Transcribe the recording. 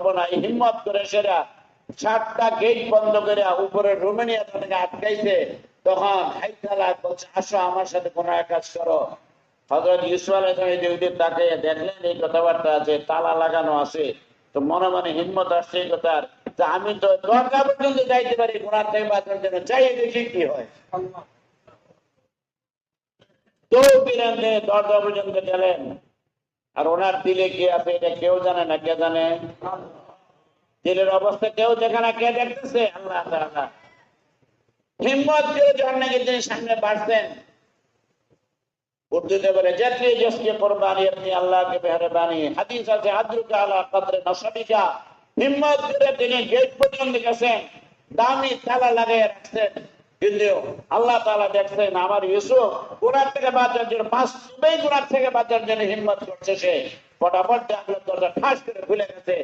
পারবো না, এই হিম্মত করে সেরা 7টা গেট বন্ধ করে উপরে রোমানিয়া তাদেরকে আটকাইছে। তখন হাইতালা বলছে, আসো আমার সাথে কোনো এক কাজ করো। হযরত ইউসুফ আলাইহিস তাকে দেখলেন এই কথাবার্তা আছে, তালা লাগানো আছে, তো মনে মনে হিম্মত আসছে এই কথার যে আমি তো দরজা পর্যন্ত যাইতে পারি গুনাহ থেকে বাঁচার জন্য, চাই দেখি কি হয়। দৌড়ে দরজা পর্যন্ত গেলেন। আর ওনার দিলে কি আছে এটা কেউ জানে না, কে জানে? দিলের অবস্থা কেউ দেখে না, কে দেখতেছে? আল্লাহ তাআলা। হিম্মত করে যখন নাকি তিনি সামনে বাড়ছেন, উর্দুতে বলে জাতি জসকে কুরবানি আপনি আল্লাহকে মেহরবানি, হাদিস আছে আদরুকা আলা কদরে নসবিকা। হিম্মত করে তিনি গেট পর্যন্ত গেছেন, দামি তালা লাগিয়ে রাখছেন, কিন্তু আল্লাহ তাআলা দেখছেন আমার ইউসুফ গুনাহ থেকে বাঁচার জন্য, মাসুমেই গুনাহ থেকে বাঁচার জন্য হিম্মত করছে, সে ফটাফট জানলার দরজা ঠাস করে খুলে গেছে।